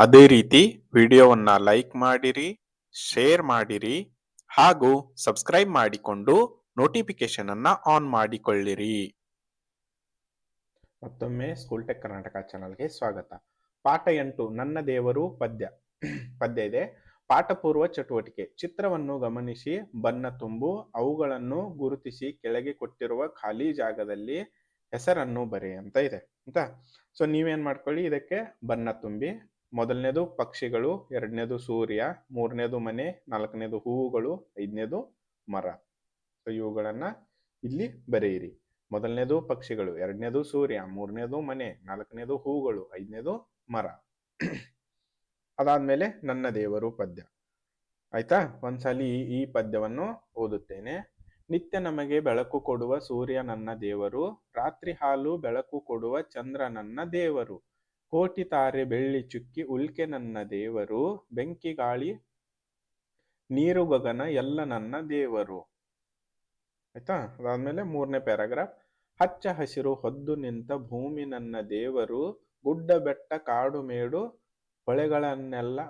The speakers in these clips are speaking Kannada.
ಅದೇ ರೀತಿ ವಿಡಿಯೋವನ್ನ ಲೈಕ್ ಮಾಡಿರಿ, ಶೇರ್ ಮಾಡಿರಿ ಹಾಗೂ ಸಬ್ಸ್ಕ್ರೈಬ್ ಮಾಡಿಕೊಂಡು ನೋಟಿಫಿಕೇಶನ್ ಅನ್ನ ಆನ್ ಮಾಡಿಕೊಳ್ಳಿರಿ. ಮತ್ತೊಮ್ಮೆ ಸ್ಕೂಲ್ ಟೆಕ್ ಕರ್ನಾಟಕ ಚಾನಲ್ಗೆ ಸ್ವಾಗತ. ಪಾಠ 8 ನನ್ನ ದೇವರು ಪದ್ಯ ಇದೆ. ಪಾಠ ಪೂರ್ವ ಚಟುವಟಿಕೆ: ಚಿತ್ರವನ್ನು ಗಮನಿಸಿ ಬಣ್ಣ ತುಂಬು, ಅವುಗಳನ್ನು ಗುರುತಿಸಿ ಕೆಳಗೆ ಕೊಟ್ಟಿರುವ ಖಾಲಿ ಜಾಗದಲ್ಲಿ ಹೆಸರನ್ನು ಬರೆ ಅಂತ ಇದೆ ಆಯ್ತಾ. ಸೊ ನೀವೇನ್ ಮಾಡ್ಕೊಳ್ಳಿ, ಇದಕ್ಕೆ ಬಣ್ಣ ತುಂಬಿ. ಮೊದಲನೇದು ಪಕ್ಷಿಗಳು, ಎರಡನೇದು ಸೂರ್ಯ, ಮೂರನೇದು ಮನೆ, ನಾಲ್ಕನೇದು ಹೂವುಗಳು, ಐದನೇದು ಮರ. ಸೊ ಇವುಗಳನ್ನ ಇಲ್ಲಿ ಬರೆಯಿರಿ. ಮೊದಲನೇದು ಪಕ್ಷಿಗಳು, ಎರಡನೇದು ಸೂರ್ಯ, ಮೂರನೇದು ಮನೆ, ನಾಲ್ಕನೇದು ಹೂವುಗಳು, ಐದನೇದು ಮರ. ಅದಾದ್ಮೇಲೆ ನನ್ನ ದೇವರು ಪದ್ಯ ಆಯ್ತಾ. ಒಂದ್ಸಲಿ ಈ ಪದ್ಯವನ್ನು ಓದುತ್ತೇನೆ. ನಿತ್ಯ ನಮಗೆ ಬೆಳಕು ಕೊಡುವ ಸೂರ್ಯ ನನ್ನ ದೇವರು, ರಾತ್ರಿ ಹಾಲು ಬೆಳಕು ಕೊಡುವ ಚಂದ್ರ ನನ್ನ ದೇವರು, ಕೋಟಿ ತಾರೆ ಬೆಳ್ಳಿ ಚುಕ್ಕಿ ಉಲ್ಕೆ ನನ್ನ ದೇವರು, ಬೆಂಕಿ ಗಾಳಿ ನೀರು ಗಗನ ಎಲ್ಲ ನನ್ನ ದೇವರು. ಆಯ್ತಾ. ಅದಾದ್ಮೇಲೆ ಮೂರನೇ ಪ್ಯಾರಾಗ್ರಾಫ್: ಹಚ್ಚ ಹಸಿರು ಹೊದ್ದು ನಿಂತ ಭೂಮಿ ನನ್ನ ದೇವರು, ಗುಡ್ಡ ಬೆಟ್ಟ ಕಾಡು ಮೇಡು ಹೊಳೆಗಳನ್ನೆಲ್ಲ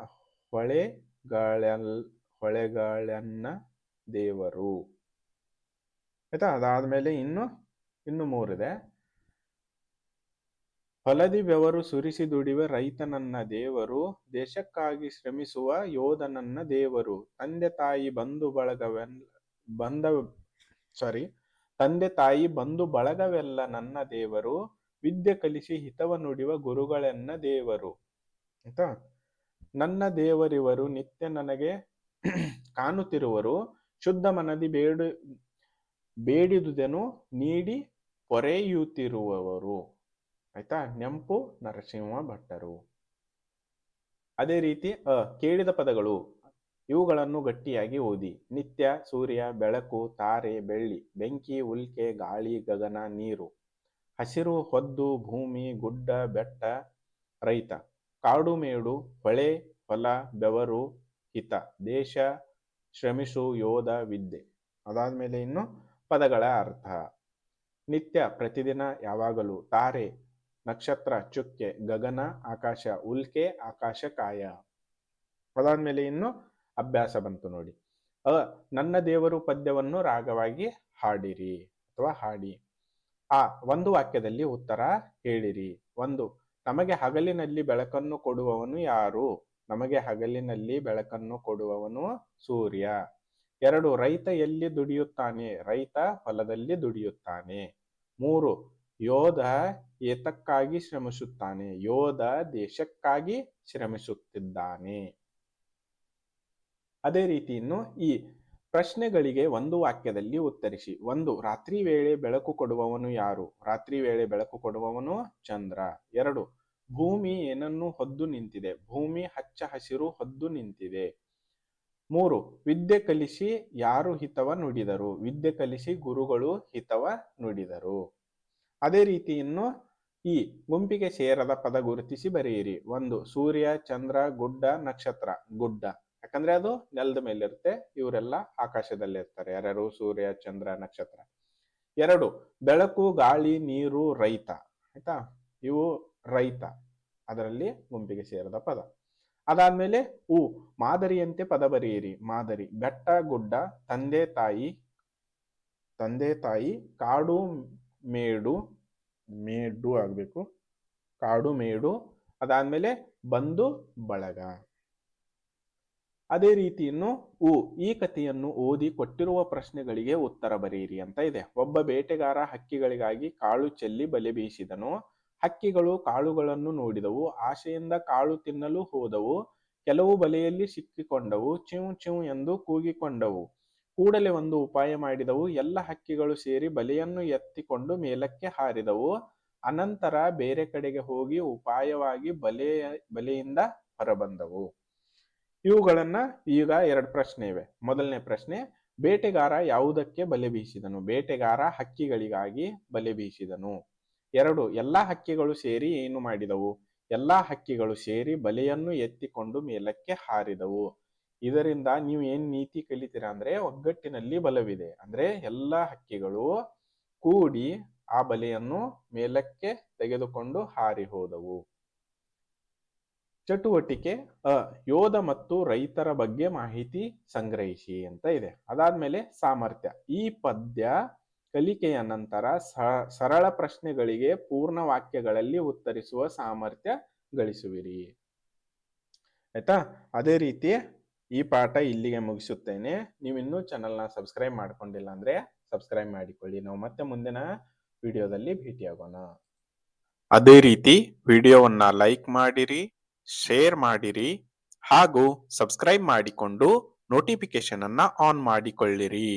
ಹೊಳೆಗಳನ್ನ ದೇವರು. ಆಯ್ತಾ. ಅದಾದ್ಮೇಲೆ ಇನ್ನು ಮೂರಿದೆ. ಹೊಲದಿ ಬೆವರು ಸುರಿಸಿ ದುಡಿವ ರೈತ ನನ್ನ ದೇವರು, ದೇಶಕ್ಕಾಗಿ ಶ್ರಮಿಸುವ ಯೋಧ ನನ್ನ ದೇವರು, ತಂದೆ ತಾಯಿ ಬಂಧು ಬಳಗವೆಲ್ಲ ನನ್ನ ದೇವರು, ವಿದ್ಯೆ ಕಲಿಸಿ ಹಿತವ ನುಡಿವ ಗುರುಗಳೆನ್ನ ದೇವರು. ಆಯ್ತಾ. ನನ್ನ ದೇವರಿವರು ನಿತ್ಯ ನನಗೆ ಕಾಣುತ್ತಿರುವರು, ಶುದ್ಧ ಮನದಿ ಬೇಡಿದುದೆನು ನೀಡಿ ಪೊರೆಯುತ್ತಿರುವವರು. ಆಯ್ತಾ. ನೆಂಪು ನರಸಿಂಹ ಭಟ್ಟರು. ಅದೇ ರೀತಿ ಕೇಳಿದ ಪದಗಳು ಇವುಗಳನ್ನು ಗಟ್ಟಿಯಾಗಿ ಓದಿ. ನಿತ್ಯ, ಸೂರ್ಯ, ಬೆಳಕು, ತಾರೆ, ಬೆಳ್ಳಿ, ಬೆಂಕಿ, ಉಲ್ಕೆ, ಗಾಳಿ, ಗಗನ, ನೀರು, ಹಸಿರು, ಹೊದ್ದು, ಭೂಮಿ, ಗುಡ್ಡ, ಬೆಟ್ಟ, ರೈತ, ಕಾಡು ಮೇಡು, ಹೊಳೆ, ಹೊಲ, ಬೆವರು, ಹಿತ, ದೇಶ, ಶ್ರಮಿಸು, ಯೋಧ, ವಿದ್ಯೆ. ಅದಾದ್ಮೇಲೆ ಇನ್ನು ಪದಗಳ ಅರ್ಥ. ನಿತ್ಯ ಪ್ರತಿದಿನ, ಯಾವಾಗಲೂ, ತಾರೆ ನಕ್ಷತ್ರ, ಚುಕ್ಕೆ, ಗಗನ ಆಕಾಶ, ಉಲ್ಕೆ ಆಕಾಶ ಕಾಯ. ಅದಾದ್ಮೇಲೆ ಇನ್ನು ಅಭ್ಯಾಸ ಬಂತು ನೋಡಿ. ನನ್ನ ದೇವರು ಪದ್ಯವನ್ನು ರಾಗವಾಗಿ ಹಾಡಿರಿ ಅಥವಾ ಹಾಡಿ. ಒಂದು ವಾಕ್ಯದಲ್ಲಿ ಉತ್ತರ ಹೇಳಿರಿ. 1. ನಮಗೆ ಹಗಲಿನಲ್ಲಿ ಬೆಳಕನ್ನು ಕೊಡುವವನು ಯಾರು? ನಮಗೆ ಹಗಲಿನಲ್ಲಿ ಬೆಳಕನ್ನು ಕೊಡುವವನು ಸೂರ್ಯ. 2. ರೈತ ಎಲ್ಲಿ ದುಡಿಯುತ್ತಾನೆ? ರೈತ ಹೊಲದಲ್ಲಿ ದುಡಿಯುತ್ತಾನೆ. 3. ಯೋಧ ಏತಕ್ಕಾಗಿ ಶ್ರಮಿಸುತ್ತಾನೆ? ಯೋಧ ದೇಶಕ್ಕಾಗಿ ಶ್ರಮಿಸುತ್ತಿದ್ದಾನೆ. ಅದೇ ರೀತಿ ಇನ್ನು ಈ ಪ್ರಶ್ನೆಗಳಿಗೆ ಒಂದು ವಾಕ್ಯದಲ್ಲಿ ಉತ್ತರಿಸಿ. 1. ರಾತ್ರಿ ವೇಳೆ ಬೆಳಕು ಕೊಡುವವನು ಯಾರು? ರಾತ್ರಿ ವೇಳೆ ಬೆಳಕು ಕೊಡುವವನು ಚಂದ್ರ. 2. ಭೂಮಿ ಏನನ್ನು ಹೊದ್ದು ನಿಂತಿದೆ? ಭೂಮಿ ಹಚ್ಚ ಹಸಿರು ಹೊದ್ದು ನಿಂತಿದೆ. 3. ವಿದ್ಯೆ ಕಲಿಸಿ ಯಾರು ಹಿತವ ನುಡಿದರು? ವಿದ್ಯೆ ಕಲಿಸಿ ಗುರುಗಳು ಹಿತವ ನುಡಿದರು. ಅದೇ ರೀತಿ ಇನ್ನು ಈ ಗುಂಪಿಗೆ ಸೇರದ ಪದ ಗುರುತಿಸಿ ಬರೆಯಿರಿ. 1. ಸೂರ್ಯ, ಚಂದ್ರ, ಗುಡ್ಡ, ನಕ್ಷತ್ರ. ಗುಡ್ಡ ಯಾಕಂದ್ರೆ ಅದು ನೆಲದ ಮೇಲೆ ಇರುತ್ತೆ, ಇವರೆಲ್ಲ ಆಕಾಶದಲ್ಲಿರ್ತಾರೆ. ಯಾರ್ಯಾರು? ಸೂರ್ಯ, ಚಂದ್ರ, ನಕ್ಷತ್ರ. 2. ಬೆಳಕು, ಗಾಳಿ, ನೀರು, ರೈತ. ಆಯ್ತಾ. ಇವು ರೈತ, ಅದರಲ್ಲಿ ಗುಂಪಿಗೆ ಸೇರದ ಪದ. ಅದಾದ್ಮೇಲೆ ಮಾದರಿಯಂತೆ ಪದ ಬರೆಯಿರಿ. ಮಾದರಿ: ಬೆಟ್ಟ, ಗುಡ್ಡ, ತಂದೆ ತಾಯಿ, ಕಾಡು ಮೇಡು ಆಗ್ಬೇಕು, ಕಾಡು ಮೇಡು. ಅದಾದ್ಮೇಲೆ ಬಂಧು ಬಳಗ. ಅದೇ ರೀತಿ ಇನ್ನು ಈ ಕಥೆಯನ್ನು ಓದಿ ಕೊಟ್ಟಿರುವ ಪ್ರಶ್ನೆಗಳಿಗೆ ಉತ್ತರ ಬರೆಯಿರಿ ಅಂತ ಇದೆ. ಒಬ್ಬ ಬೇಟೆಗಾರ ಹಕ್ಕಿಗಳಿಗಾಗಿ ಕಾಳು ಚೆಲ್ಲಿ ಬಲೆ ಬೀಸಿದನು. ಹಕ್ಕಿಗಳು ಕಾಳುಗಳನ್ನು ನೋಡಿದವು, ಆಶೆಯಿಂದ ಕಾಳು ತಿನ್ನಲು ಹೋದವು. ಕೆಲವು ಬಲೆಯಲ್ಲಿ ಸಿಕ್ಕಿಕೊಂಡವು, ಚಿವ್ ಚಿವ್ ಎಂದು ಕೂಗಿಕೊಂಡವು. ಕೂಡಲೇ ಒಂದು ಉಪಾಯ ಮಾಡಿದವು. ಎಲ್ಲ ಹಕ್ಕಿಗಳು ಸೇರಿ ಬಲೆಯನ್ನು ಎತ್ತಿಕೊಂಡು ಮೇಲಕ್ಕೆ ಹಾರಿದವು. ಅನಂತರ ಬೇರೆ ಕಡೆಗೆ ಹೋಗಿ ಉಪಾಯವಾಗಿ ಬಲೆಯಿಂದ ಹೊರಬಂದವು. ಇವುಗಳನ್ನ ಈಗ 2 ಪ್ರಶ್ನೆ ಇವೆ. ಮೊದಲನೇ ಪ್ರಶ್ನೆ: ಬೇಟೆಗಾರ ಯಾವುದಕ್ಕೆ ಬಲೆ ಬೀಸಿದನು? ಬೇಟೆಗಾರ ಹಕ್ಕಿಗಳಿಗಾಗಿ ಬಲೆ ಬೀಸಿದನು. 2. ಎಲ್ಲಾ ಹಕ್ಕಿಗಳು ಸೇರಿ ಏನು ಮಾಡಿದವು? ಎಲ್ಲಾ ಹಕ್ಕಿಗಳು ಸೇರಿ ಬಲೆಯನ್ನು ಎತ್ತಿಕೊಂಡು ಮೇಲಕ್ಕೆ ಹಾರಿದವು. ಇದರಿಂದ ನೀವು ಏನ್ ನೀತಿ ಕಲಿತೀರಾ ಅಂದ್ರೆ, ಒಗ್ಗಟ್ಟಿನಲ್ಲಿ ಬಲವಿದೆ. ಅಂದ್ರೆ ಎಲ್ಲಾ ಹಕ್ಕಿಗಳು ಕೂಡಿ ಆ ಬಲೆಯನ್ನು ಮೇಲಕ್ಕೆ ತೆಗೆದುಕೊಂಡು ಹಾರಿ ಹೋದವು. ಚಟುವಟಿಕೆ ಅ, ಯೋಧ ಮತ್ತು ರೈತರ ಬಗ್ಗೆ ಮಾಹಿತಿ ಸಂಗ್ರಹಿಸಿ ಅಂತ ಇದೆ. ಅದಾದ್ಮೇಲೆ ಸಾಮರ್ಥ್ಯ. ಈ ಪದ್ಯ ಕಲಿಕೆಯ ನಂತರ ಸರಳ ಪ್ರಶ್ನೆಗಳಿಗೆ ಪೂರ್ಣ ವಾಕ್ಯಗಳಲ್ಲಿ ಉತ್ತರಿಸುವ ಸಾಮರ್ಥ್ಯ ಗಳಿಸುವಿರಿ. ಆಯ್ತಾ? ಅದೇ ರೀತಿ ಈ ಪಾಠ ಇಲ್ಲಿಗೆ ಮುಗಿಸುತ್ತೇನೆ. ನೀವಿನ್ನೂ ಚಾನಲ್ನ ಸಬ್ಸ್ಕ್ರೈಬ್ ಮಾಡ್ಕೊಂಡಿಲ್ಲ ಅಂದ್ರೆ ಸಬ್ಸ್ಕ್ರೈಬ್ ಮಾಡಿಕೊಳ್ಳಿ. ನಾವು ಮತ್ತೆ ಮುಂದಿನ ವಿಡಿಯೋದಲ್ಲಿ ಭೇಟಿಯಾಗೋಣ. ಅದೇ ರೀತಿ ವಿಡಿಯೋವನ್ನ ಲೈಕ್ ಮಾಡಿರಿ, ಶೇರ್ ಮಾಡಿರಿ ಹಾಗೂ ಸಬ್ಸ್ಕ್ರೈಬ್ ಮಾಡಿಕೊಂಡು ನೋಟಿಫಿಕೇಶನ್ ಅನ್ನ ಆನ್ ಮಾಡಿಕೊಳ್ಳಿರಿ.